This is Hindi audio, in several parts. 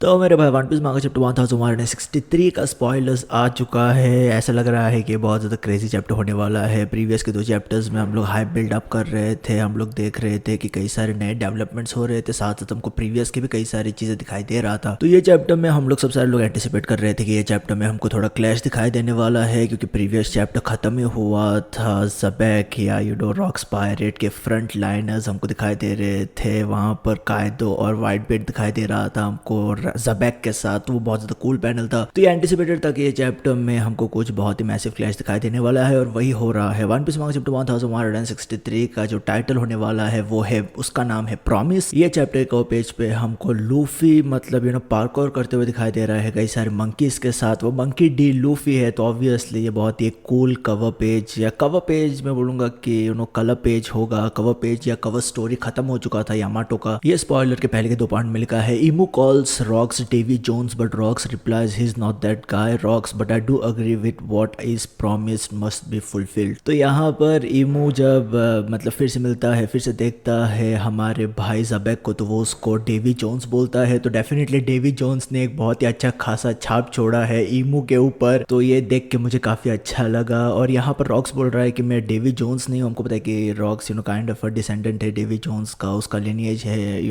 तो मेरे भाई वन पीस मांगा चैप्टर 1163 का स्पॉयलर्स आ चुका है। ऐसा लग रहा है कि बहुत ज़्यादा क्रेजी चैप्टर होने वाला है। प्रीवियस के दो चैप्टर्स में हम लोग हाइप बिल्डअप कर रहे थे, हम लोग देख रहे थे कि कई सारे नए डेवलपमेंट्स हो रहे थे, साथ साथ हमको प्रीवियस की भी कई सारी चीज़ें दिखाई दे रहा था। तो ये चैप्टर में हम लोग सब सारे लोग एंटिसिपेट कर रहे थे कि ये चैप्टर में हमको थोड़ा क्लैश दिखाई देने वाला है, क्योंकि प्रीवियस चैप्टर खत्म ही हुआ था। ज़बैक या रॉक्स पायरेट के फ्रंट लाइनर्स हमको दिखाई दे रहे थे, वहाँ पर कायदो और वाइट बेट दिखाई दे रहा था हमको ज़बैक के साथ। तो वो बहुत ज़्यादा कूल पैनल था। तो ये एंटिसिपेटेड था कि ये चैप्टर में हमको कुछ बहुत ही मैसिव क्लैश दिखाई देने वाला है, और वही हो रहा है। वन पीस मांगा चैप्टर 1163 का जो टाइटल होने वाला है वो है, उसका नाम है प्रॉमिस। ये चैप्टर के पेज पे हमको लूफी मतलब पार्कोर करते हुए दिखाई दे रहा है कई सारे मंकीज के साथ। वो मंकी डी लूफी है, तो ऑब्वियसली ये बहुत ही कूल कवर पेज, या कवर पेज मैं बोलूंगा कि कलर पेज होगा। कवर पेज या कवर स्टोरी खत्म हो चुका था यामाटो का। ये स्पॉइलर के पहले के दो पार्ट में लिखा है, Imu calls Rocks Davy Jones but Rocks replies he is not that guy Rocks but I do agree with what is promised must be fulfilled. तो यहाँ पर इमू जब मतलब फिर से मिलता है, फिर से देखता है हमारे भाई ज़बैक को, तो वो उसको डेवी जोन्स बोलता है। तो डेफिनेटली डेवी जोन्स ने एक बहुत ही अच्छा खासा छाप छोड़ा है इमू के ऊपर। तो ये देख के मुझे काफ़ी अच्छा लगा। और यहाँ पर रॉक्स बोल रहा है कि मैं डेवी जोन्स नहीं हूँ। हमको पता है कि rocks kind of a descendant है डेवी जोन्स का, उसका लिनिएज है,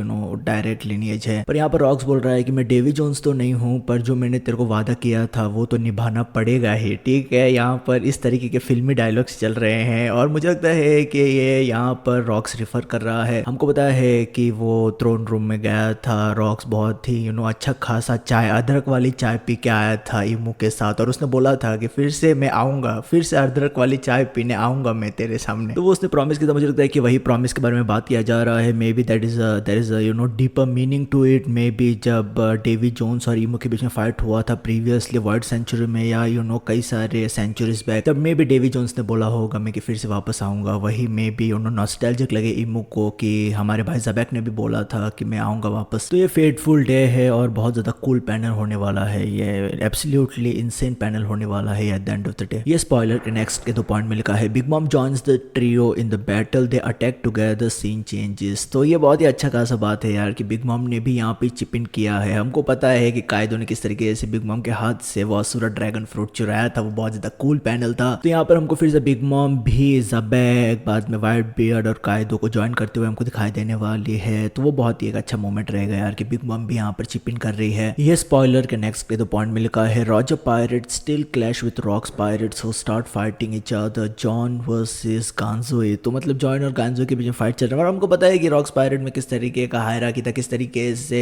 डायरेक्ट लिनिएज है। पर यहाँ पर रॉक्स बोल रहा है कि मैं डेवी जोन्स तो नहीं हूँ, पर जो मैंने तेरे को वादा किया था वो तो निभाना पड़ेगा ही, ठीक है। यहाँ पर इस तरीके के फिल्मी डायलॉग्स चल रहे हैं, और मुझे लगता है कि ये यहाँ पर रॉक्स रिफर कर रहा है। हमको पता है कि वो थ्रोन रूम में गया था, रॉक्स बहुत ही अच्छा खासा चाय, अदरक वाली चाय पी के आया था इमू के साथ, और उसने बोला था कि फिर से मैं आऊँगा, फिर से अदरक वाली चाय पीने आऊँगा मैं तेरे सामने। तो वो उसने प्रॉमिस किया था। मुझे लगता है कि वही प्रॉमिस के बारे में बात किया जा रहा है। Maybe that is there is deeper meaning to it. Maybe जब डेवी जोन्स और इमू के बीच में फाइट हुआ था प्रीवियसली वर्ल्ड सेंचुरी में, या कई सारे सेंचुरीज बैक, तब मे बी डेवी जोन्स ने बोला होगा मैं कि फिर से वापस आऊँगा। वही मे बी नॉस्टैल्जिक लगे इमू को कि हमारे भाई ज़बैक ने भी बोला था कि मैं आऊँगा वापस। तो ये फेटफुल डे है और बहुत ज़्यादा कूल पैनल होने वाला है। ये एब्सोल्युटली इनसेन पैनल होने वाला है at the end of the day. ये स्पॉइलर के नेक्स्ट के दो पॉइंट में लिखा है, Big Mom joins the trio in the battle, they attack together, scene changes. तो ये बहुत ही अच्छा खासा बात है यार कि बिग मॉम ने भी यहाँ पे चिप इन किया है। हमको पता है कि कायदो ने किस तरीके से बिग मॉम के हाथ से वो असुरा ड्रैगन फ्रूट चुराया था, वो बहुत ज्यादा कूल पैनल था। तो यहाँ पर हमको फिर से बिग मॉम भी ज़बैक, बाद में वाइट बियर्ड और कायदो को ज्वाइन करते हुए हमको दिखाई देने वाली है। तो वो बहुत ही एक अच्छा मोमेंट रहेगा यार कि बिग मॉम भी यहाँ पर चिप इन कर रही है। ये स्पॉइलर के नेक्स्ट के दो पॉइंट में लिखा है, Roger pirate still clash with Rocks pirates who start fighting each other, John versus गांजोए। तो मतलब जॉन और गांजो के बीच फाइट चल रहा है, और हमको पता है कि रॉक्स पायरेट में किस तरीके का हायरार्की था, किस तरीके से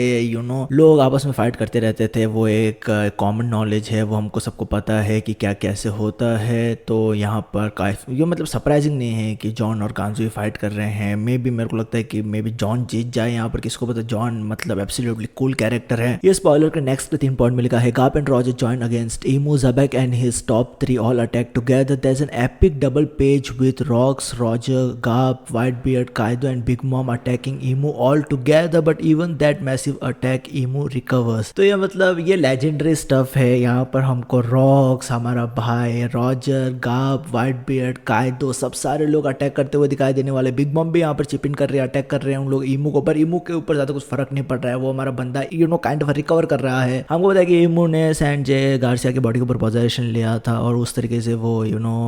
लोग आपस में फाइट करते रहते थे। वो एक कॉमन नॉलेज है, वो हमको सबको पता है कि क्या कैसे होता है। तो यहाँ पर ये मतलब सरप्राइजिंग नहीं है कि जॉन और गांजो फाइट कर रहे हैं। मे बी मेरे को लगता है कि मे बी जॉन जीत जाए यहाँ पर, किसको पता। जॉन मतलब एब्सोल्युटली कूल कैरेक्टर है। ये स्पॉइलर के नेक्स्ट के 3 पॉइंट में लिखा है, Gab and Roger join against Imu, Xebec and his top 3 all attack together, there is an epic double page with Rocks, Roger, Gab, Whitebeard, Kaido and Big Mom attacking Imu all together, but even that massive attack Imu recovers. तो ये मतलब ये लेजेंडरी स्टफ है। यहाँ पर हमको रॉक्स, हमारा भाई रॉजर, गाप, वाइट बियर्ड, कायदो, सब सारे लोग अटैक करते हुए दिखाई देने वाले। बिग मॉम भी यहाँ पर चिप इन कर रहे हैं, अटैक कर रहे हैं उन लोग इमू को, पर इमू के ऊपर ज्यादा कुछ फर्क नहीं पड़ रहा है। वो हमारा बंदा काइंड ऑफ रिकवर कर रहा है। हमको पता है कि इमू ने सैंजे गार्सिया की बॉडी के ऊपर पोजेशन लिया था, और उस तरीके से वो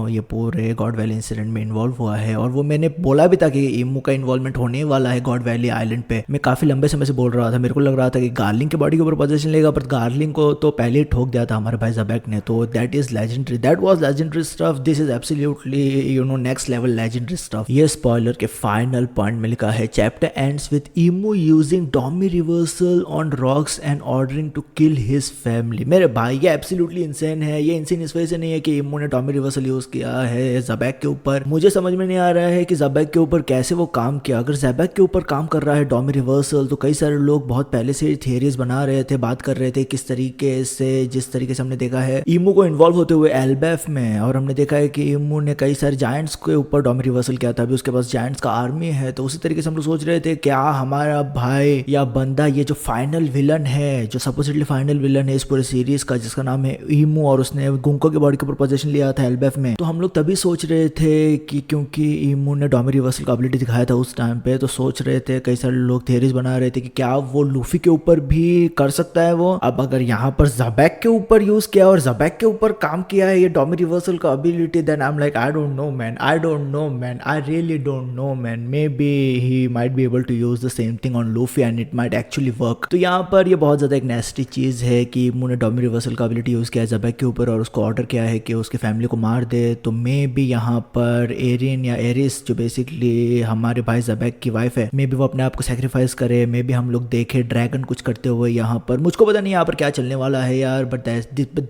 ये पूरे गॉड वैली इंसिडेंट में इन्वॉल्व हुआ है। और वो मैंने बोला भी था कि इमू का इन्वॉल्वमेंट होने वाला है गॉड वैली आइलैंड पे। मैं काफी लंबे समय से बोल रहा था, मेरे को लग रहा था कि गार्लिंग के बॉडी के ऊपर पोजीशन लेगा, पर गार्लिंग को तो पहले ही ठोक दिया था हमारे भाई ज़बैक ने। तो that is legendary, that was legendary stuff. This is absolutely next level legendary stuff. ये स्पॉइलर के फाइनल पॉइंट में लिखा है, chapter ends with Imu using Domi reversal on Rocks and ordering to kill his family. मेरे भाई ये एब्सोल्युटली इंसेन है। ये इंसेन इस वजह से नहीं है कि इमू ने डॉमी रिवर्सल यूज किया है ज़बैक के ऊपर। मुझे समझ में नहीं आ रहा है कि ज़बैक के ऊपर कैसे वो काम किया। अगर ज़बैक के ऊपर काम कर रहा है डॉमी रिवर्सल, तो कई सारे लोग बहुत पहले से थियरीज बना रहे थे, बात कर रहे थे किस तरीके से, जिस तरीके से हमने देखा है इमू को इन्वॉल्व होते हुए एल्बेफ में, और हमने देखा है कि इमू ने कई सारे जायंट्स के ऊपर डॉमी रिवर्सल किया था, अभी उसके पास जायंट्स का आर्मी है। तो उसी तरीके से हम लोग सोच रहे थे क्या हमारा भाई या बंदा, ये जो फाइनल विलन है, जो सपोजिटली फाइनल विलन है इस पूरे सीरीज का, जिसका नाम है इमू, और उसने गुंको की बॉडी के ऊपर पोजीशन लिया था एल्बेफ में। तो हम लोग तभी सोच रहे थे कि क्योंकि इमू ने डॉमी रिवर्सल का एबिलिटी दिखाया था उस टाइम पे, तो सोच रहे थे, कई सारे लोग थियरीज बना रहे थे कि क्या वो लूफी के ऊपर भी भी कर सकता है वो। अब अगर यहाँ पर ज़बैक के ऊपर यूज किया और ज़बैक के ऊपर काम किया है ये डोमी रिवर्सल का ability, then I am like I don't know man, I don't know man, I really don't know man. Maybe he might be able to use the same thing on Luffy and it might actually work. तो यहाँ पर ये बहुत ज्यादा एक नेस्टी चीज है कि इमू ने डोमी रिवर्सल का एबिलिटी यूज किया है ज़बैक के ऊपर और उसको ऑर्डर किया है कि उसकी फैमिली को मार दे। तो मे बी यहाँ पर एरिन या एरिस जो बेसिकली हमारे भाई ज़बैक की वाइफ है, मे बी वो अपने आप को सेक्रीफाइस करे। मे बी हम लोग देखे ड्रैगन कुछ करते हुए यहाँ पर, मुझको पता नहीं यहाँ पर क्या चलने वाला है यार, बट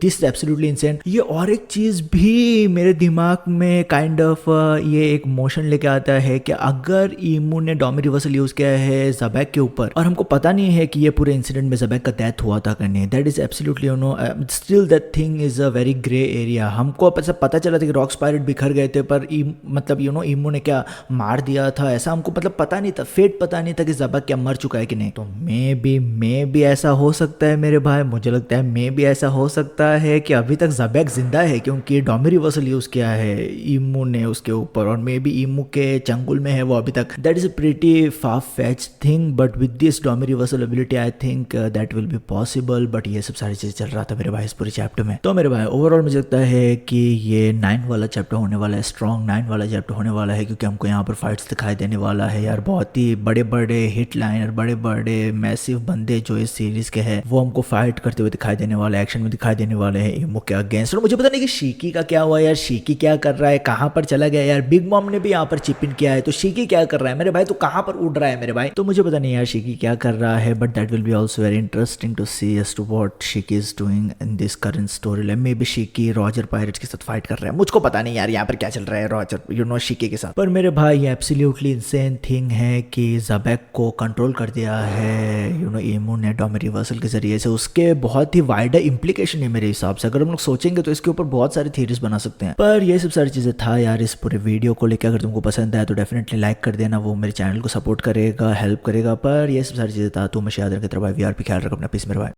दिस एब्सोल्युटली इनसेन। ये और एक चीज भी मेरे दिमाग में काइंड ऑफ ये एक मोशन लेके आता है कि अगर इमू ने डोमी रिवर्सल यूज किया है ज़बैक के ऊपर और हमको पता नहीं है कि ये पूरे इंसिडेंट में ज़बैक का डेथ हुआ था करने, that is absolutely you know still that thing is a very grey area. हमको पता चला था कि रॉक्स पायरेट बिखर गए थे, पर मतलब यू नो इमू ने क्या मार दिया था ऐसा हमको मतलब पता नहीं था, फेट पता नहीं था कि ज़बैक क्या मर चुका है कि नहीं। तो मे बी ऐसा हो सकता है मेरे भाई, मुझे लगता है मे बी ऐसा हो सकता है कि अभी तक ज़बैक जिंदा है क्योंकि डोमी रिवर्सल यूज किया है इमू ने उसके ऊपर, और मे बी इमू के चंगुल में है वो अभी तक। That is a pretty far fetch thing, but with this Domi reversal ability I think that will be possible. But ये सब सारी चीज़ चल रहा था मेरे भाई इस पूरे चैप्टर में। तो मेरे भाई ओवरऑल मुझे लगता है कि ये 9 वाला चैप्टर होने वाला है, स्ट्रॉन्ग 9 वाला चैप्टर होने वाला है, क्योंकि हमको यहाँ पर फाइट्स दिखाई देने वाला है यार। बहुत ही बड़े बड़े हिट लाइनर, बड़े बड़े मैसिव बंदे जो इस सीरीज के हैं वो हमको फाइट करते हुए दिखाई देने वाले, एक्शन में दिखाई देने वाले हैं इमू के अगेंस्ट। और मुझे पता नहीं कि शीकी का क्या हुआ यार, शीकी क्या कर रहा है, कहाँ पर चला गया यार। बिग मॉम ने भी यहाँ पर चिप इन किया है, तो शीकी क्या कर रहा है मेरे भाई, तो कहाँ पर उड़ रहा है मेरे भाई। तो मुझे पता नहीं यार शीकी क्या कर रहा है, but that will be also very interesting to see as to what Shiki is doing in this current story line. Maybe Shiki Roger Pirates के साथ फाइट कर रहा है, मुझको पता नहीं यार यहाँ पर क्या चल रहा है रॉजर यू नो शीकी के साथ। पर मेरे भाई ये एब्सोल्युटली इंसेन थिंग है कि ज़बैक को कंट्रोल कर दिया है यू नो इमू ने डोमी रिवर्सल के जरिए से। उसके बहुत ही वाइडर इम्प्लीकेशन है मेरे हिसाब से, अगर हम लोग सोचेंगे तो इसके ऊपर बहुत सारी थीरीज बना सकते हैं। पर ये सब सारी चीज़ें था यार इस पूरे वीडियो को लेकर। अगर तुमको पसंद आया तो डेफिनेटली लाइक कर देना, वो मेरे चैनल को सपोर्ट करेगा, हेल्प करेगा। पर ये सब सारी चीज़ें था, तो मुझे याद रखे तेरा भाई वीआरपी, ख्याल रखो अपना, पीस मेरे भाई।